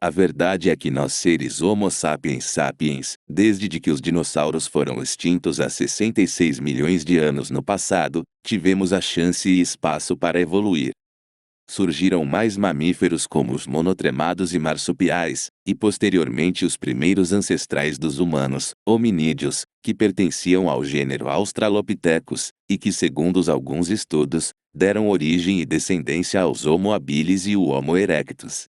A verdade é que nós seres Homo sapiens sapiens, desde que os dinossauros foram extintos há 66 milhões de anos no passado, tivemos a chance e espaço para evoluir. Surgiram mais mamíferos como os monotremados e marsupiais, e posteriormente os primeiros ancestrais dos humanos, hominídeos, que pertenciam ao gênero Australopithecus, e que segundo alguns estudos, deram origem e descendência aos Homo habilis e o Homo erectus.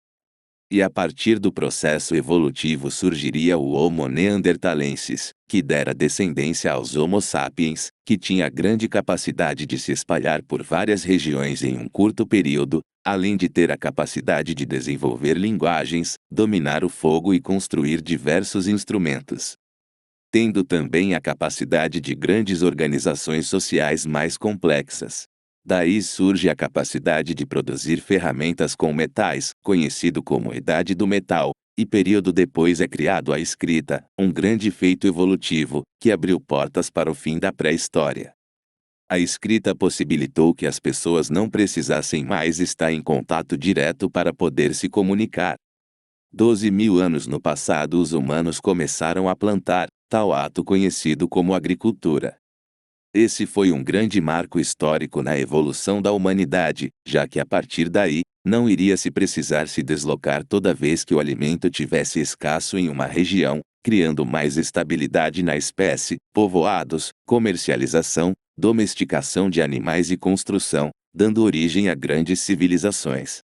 E a partir do processo evolutivo surgiria o Homo neanderthalensis, que dera descendência aos Homo sapiens, que tinha grande capacidade de se espalhar por várias regiões em um curto período, além de ter a capacidade de desenvolver linguagens, dominar o fogo e construir diversos instrumentos. Tendo também a capacidade de grandes organizações sociais mais complexas. Daí surge a capacidade de produzir ferramentas com metais, conhecido como Idade do Metal, e período depois é criado a escrita, um grande feito evolutivo, que abriu portas para o fim da pré-história. A escrita possibilitou que as pessoas não precisassem mais estar em contato direto para poder se comunicar. 12.000 anos no passado os humanos começaram a plantar, tal ato conhecido como agricultura. Esse foi um grande marco histórico na evolução da humanidade, já que a partir daí, não iria se precisar se deslocar toda vez que o alimento tivesse escasso em uma região, criando mais estabilidade na espécie, povoados, comercialização, domesticação de animais e construção, dando origem a grandes civilizações.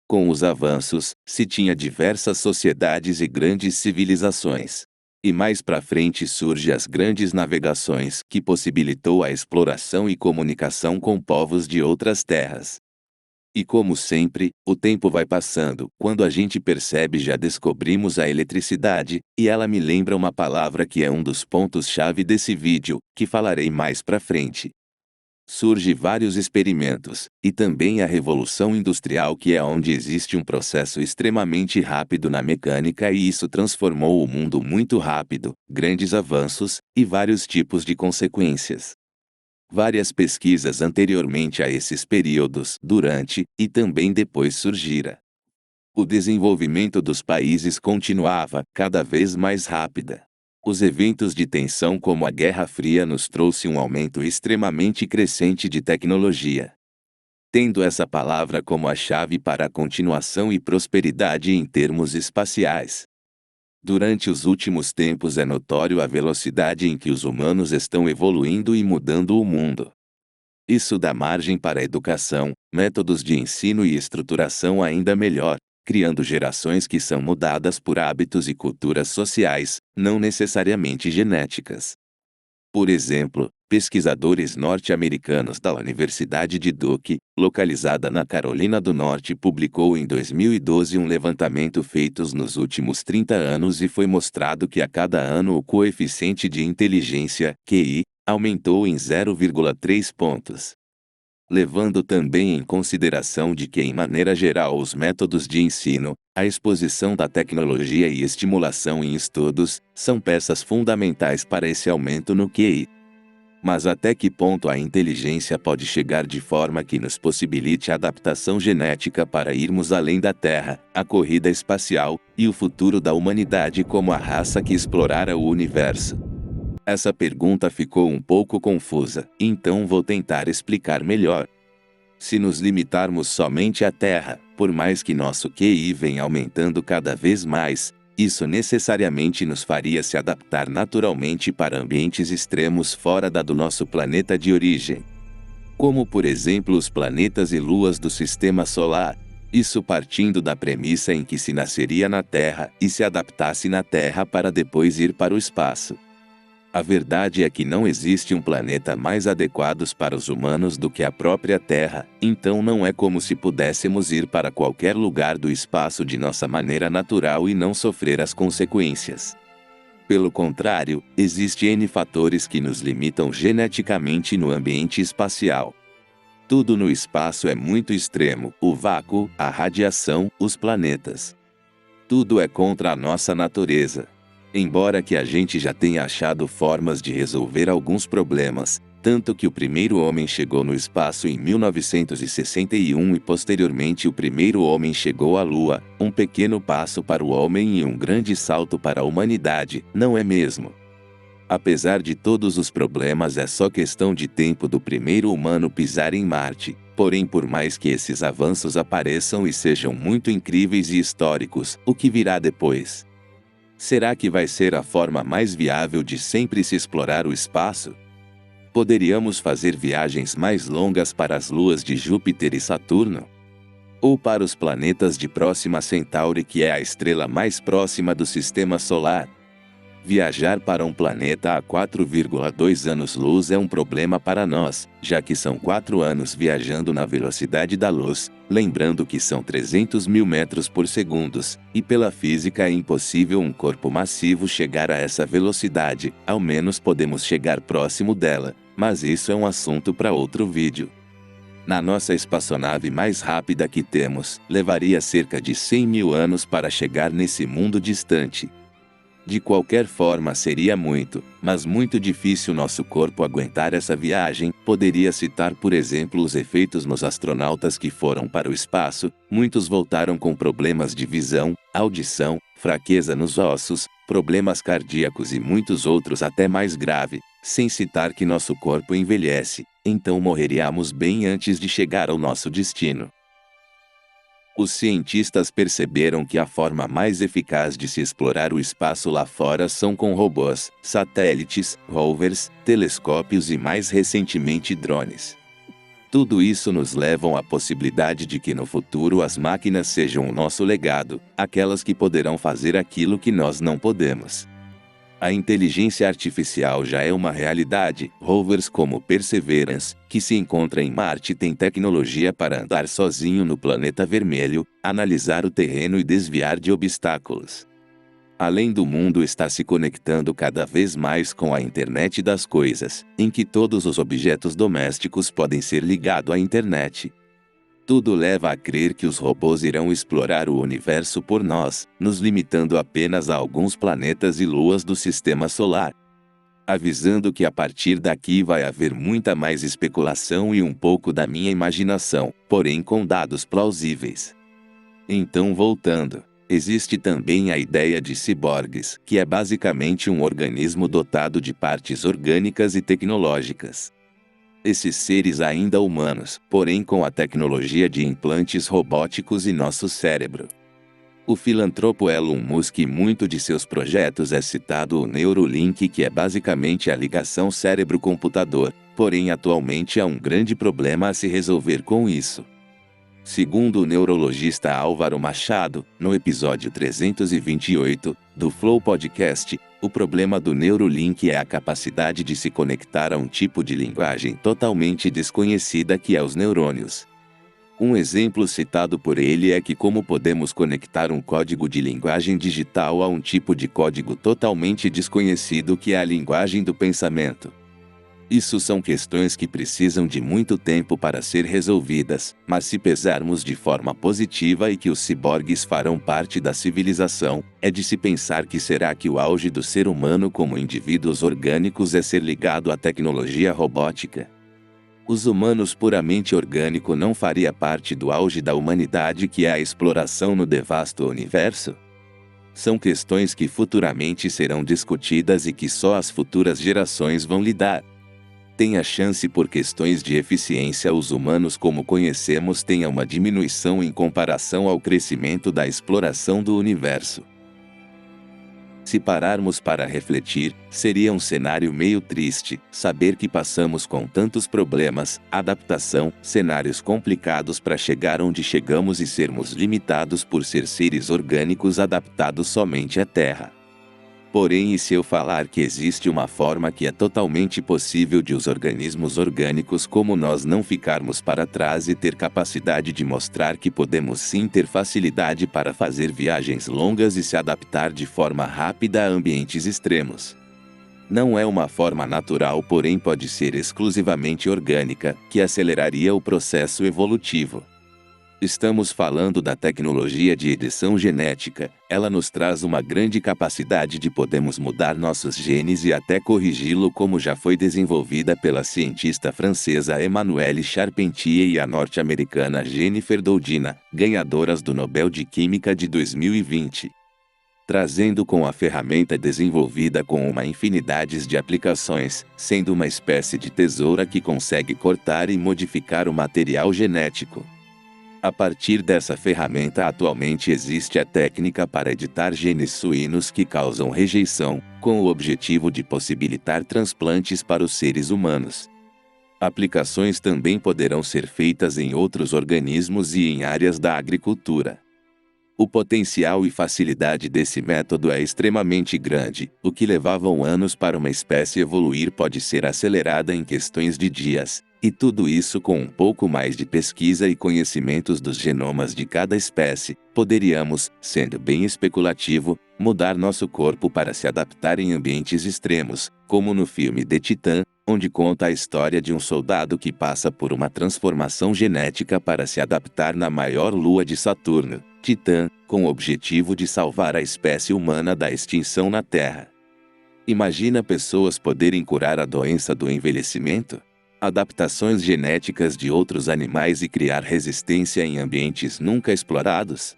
Com os avanços, se tinha diversas sociedades e grandes civilizações. E mais para frente surge as grandes navegações, que possibilitou a exploração e comunicação com povos de outras terras. E como sempre, o tempo vai passando, quando a gente percebe já descobrimos a eletricidade, e ela me lembra uma palavra que é um dos pontos-chave desse vídeo, que falarei mais para frente. Surge vários experimentos, e também a Revolução Industrial, que é onde existe um processo extremamente rápido na mecânica e isso transformou o mundo muito rápido, grandes avanços, e vários tipos de consequências. Várias pesquisas anteriormente a esses períodos, durante, e também depois surgira. O desenvolvimento dos países continuava, cada vez mais rápida. Os eventos de tensão como a Guerra Fria nos trouxe um aumento extremamente crescente de tecnologia. Tendo essa palavra como a chave para a continuação e prosperidade em termos espaciais. Durante os últimos tempos é notório a velocidade em que os humanos estão evoluindo e mudando o mundo. Isso dá margem para a educação, métodos de ensino e estruturação ainda melhor, criando gerações que são mudadas por hábitos e culturas sociais, não necessariamente genéticas. Por exemplo, pesquisadores norte-americanos da Universidade de Duke, localizada na Carolina do Norte, publicou em 2012 um levantamento feito nos últimos 30 anos e foi mostrado que a cada ano o coeficiente de inteligência, QI, aumentou em 0,3 pontos. Levando também em consideração de que em maneira geral os métodos de ensino, a exposição da tecnologia e estimulação em estudos, são peças fundamentais para esse aumento no QI. Mas até que ponto a inteligência pode chegar de forma que nos possibilite a adaptação genética para irmos além da Terra, a corrida espacial, e o futuro da humanidade como a raça que explorara o universo? Essa pergunta ficou um pouco confusa, então vou tentar explicar melhor. Se nos limitarmos somente à Terra, por mais que nosso QI venha aumentando cada vez mais, isso necessariamente nos faria se adaptar naturalmente para ambientes extremos fora do nosso planeta de origem. Como por exemplo os planetas e luas do Sistema Solar. Isso partindo da premissa em que se nasceria na Terra e se adaptasse na Terra para depois ir para o espaço. A verdade é que não existe um planeta mais adequado para os humanos do que a própria Terra, então não é como se pudéssemos ir para qualquer lugar do espaço de nossa maneira natural e não sofrer as consequências. Pelo contrário, existem N fatores que nos limitam geneticamente no ambiente espacial. Tudo no espaço é muito extremo, o vácuo, a radiação, os planetas. Tudo é contra a nossa natureza. Embora que a gente já tenha achado formas de resolver alguns problemas, Tanto que o primeiro homem chegou no espaço em 1961 e posteriormente o primeiro homem chegou à Lua, um pequeno passo para o homem e um grande salto para a humanidade, não é mesmo? Apesar de todos os problemas, é só questão de tempo do primeiro humano pisar em Marte. Porém, por mais que esses avanços apareçam e sejam muito incríveis e históricos, o que virá depois? Será que vai ser a forma mais viável de sempre se explorar o espaço? Poderíamos fazer viagens mais longas para as luas de Júpiter e Saturno? Ou para os planetas de Próxima Centauri, que é a estrela mais próxima do Sistema Solar? Viajar para um planeta a 4,2 anos-luz é um problema para nós, já que são 4 anos viajando na velocidade da luz, lembrando que são 300 mil metros por segundo, e pela física é impossível um corpo massivo chegar a essa velocidade, ao menos podemos chegar próximo dela, mas isso é um assunto para outro vídeo. Na nossa espaçonave mais rápida que temos, levaria cerca de 100 mil anos para chegar nesse mundo distante. De qualquer forma seria muito, mas muito difícil nosso corpo aguentar essa viagem. Poderia citar por exemplo os efeitos nos astronautas que foram para o espaço, muitos voltaram com problemas de visão, audição, fraqueza nos ossos, problemas cardíacos e muitos outros até mais grave, sem citar que nosso corpo envelhece, então morreríamos bem antes de chegar ao nosso destino. Os cientistas perceberam que a forma mais eficaz de se explorar o espaço lá fora são com robôs, satélites, rovers, telescópios e mais recentemente drones. Tudo isso nos leva à possibilidade de que no futuro as máquinas sejam o nosso legado, aquelas que poderão fazer aquilo que nós não podemos. A inteligência artificial já é uma realidade. Rovers como Perseverance, que se encontra em Marte, tem tecnologia para andar sozinho no planeta vermelho, analisar o terreno e desviar de obstáculos. Além do mundo está se conectando cada vez mais com a internet das coisas, em que todos os objetos domésticos podem ser ligados à internet. Tudo leva a crer que os robôs irão explorar o universo por nós, nos limitando apenas a alguns planetas e luas do Sistema Solar. Avisando que a partir daqui vai haver muita mais especulação e um pouco da minha imaginação, porém com dados plausíveis. Então voltando, existe também a ideia de ciborgues, que é basicamente um organismo dotado de partes orgânicas e tecnológicas. Esses seres ainda humanos, porém com a tecnologia de implantes robóticos em nosso cérebro. O filantropo Elon Musk, em muito de seus projetos é citado o Neuralink, que é basicamente a ligação cérebro-computador, porém atualmente há um grande problema a se resolver com isso. Segundo o neurologista Álvaro Machado, no episódio 328, do Flow Podcast, o problema do Neuralink é a capacidade de se conectar a um tipo de linguagem totalmente desconhecida que é os neurônios. Um exemplo citado por ele é que como podemos conectar um código de linguagem digital a um tipo de código totalmente desconhecido que é a linguagem do pensamento. Isso são questões que precisam de muito tempo para ser resolvidas, mas se pesarmos de forma positiva e que os ciborgues farão parte da civilização, é de se pensar que será que o auge do ser humano como indivíduos orgânicos é ser ligado à tecnologia robótica? Os humanos puramente orgânico não faria parte do auge da humanidade que é a exploração no vasto universo? São questões que futuramente serão discutidas e que só as futuras gerações vão lidar. Tem a chance por questões de eficiência os humanos como conhecemos tenham uma diminuição em comparação ao crescimento da exploração do universo. Se pararmos para refletir, seria um cenário meio triste, saber que passamos com tantos problemas, adaptação, cenários complicados para chegar onde chegamos e sermos limitados por ser seres orgânicos adaptados somente à Terra. Porém, e se eu falar que existe uma forma que é totalmente possível de os organismos orgânicos como nós não ficarmos para trás e ter capacidade de mostrar que podemos sim ter facilidade para fazer viagens longas e se adaptar de forma rápida a ambientes extremos. Não é uma forma natural, porém pode ser exclusivamente orgânica, que aceleraria o processo evolutivo. Estamos falando da tecnologia de edição genética. Ela nos traz uma grande capacidade de podermos mudar nossos genes e até corrigi-lo, como já foi desenvolvida pela cientista francesa Emmanuelle Charpentier e a norte-americana Jennifer Doudna, ganhadoras do Nobel de Química de 2020. Trazendo com a ferramenta desenvolvida com uma infinidade de aplicações, sendo uma espécie de tesoura que consegue cortar e modificar o material genético. A partir dessa ferramenta atualmente existe a técnica para editar genes suínos que causam rejeição, com o objetivo de possibilitar transplantes para os seres humanos. Aplicações também poderão ser feitas em outros organismos e em áreas da agricultura. O potencial e facilidade desse método é extremamente grande. O que levavam anos para uma espécie evoluir pode ser acelerada em questões de dias, e tudo isso com um pouco mais de pesquisa e conhecimentos dos genomas de cada espécie. Poderíamos, sendo bem especulativo, mudar nosso corpo para se adaptar em ambientes extremos, como no filme The Titan, onde conta a história de um soldado que passa por uma transformação genética para se adaptar na maior lua de Saturno, Titã, com o objetivo de salvar a espécie humana da extinção na Terra. Imagina pessoas poderem curar a doença do envelhecimento, adaptações genéticas de outros animais e criar resistência em ambientes nunca explorados.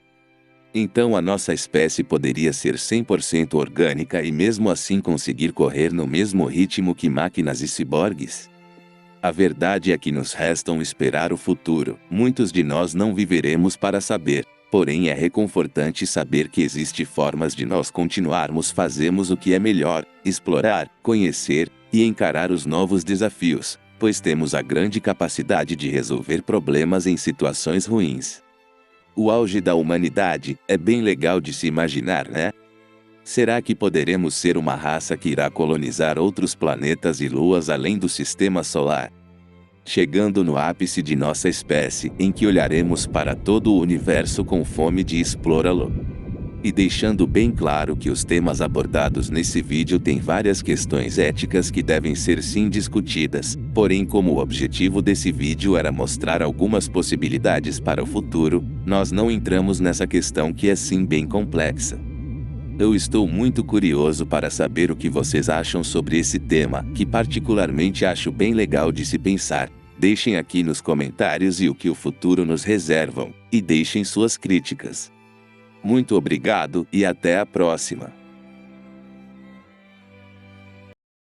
Então a nossa espécie poderia ser 100% orgânica e mesmo assim conseguir correr no mesmo ritmo que máquinas e ciborgues? A verdade é que nos restam esperar o futuro. Muitos de nós não viveremos para saber. Porém é reconfortante saber que existem formas de nós continuarmos fazermos o que é melhor, explorar, conhecer e encarar os novos desafios, pois temos a grande capacidade de resolver problemas em situações ruins. O auge da humanidade é bem legal de se imaginar, né? Será que poderemos ser uma raça que irá colonizar outros planetas e luas além do sistema solar? Chegando no ápice de nossa espécie, em que olharemos para todo o universo com fome de explorá-lo. E deixando bem claro que os temas abordados nesse vídeo têm várias questões éticas que devem ser sim discutidas, porém como o objetivo desse vídeo era mostrar algumas possibilidades para o futuro, nós não entramos nessa questão que é sim bem complexa. Eu estou muito curioso para saber o que vocês acham sobre esse tema, que particularmente acho bem legal de se pensar. Deixem aqui nos comentários e o que o futuro nos reservam, e deixem suas críticas. Muito obrigado e até a próxima.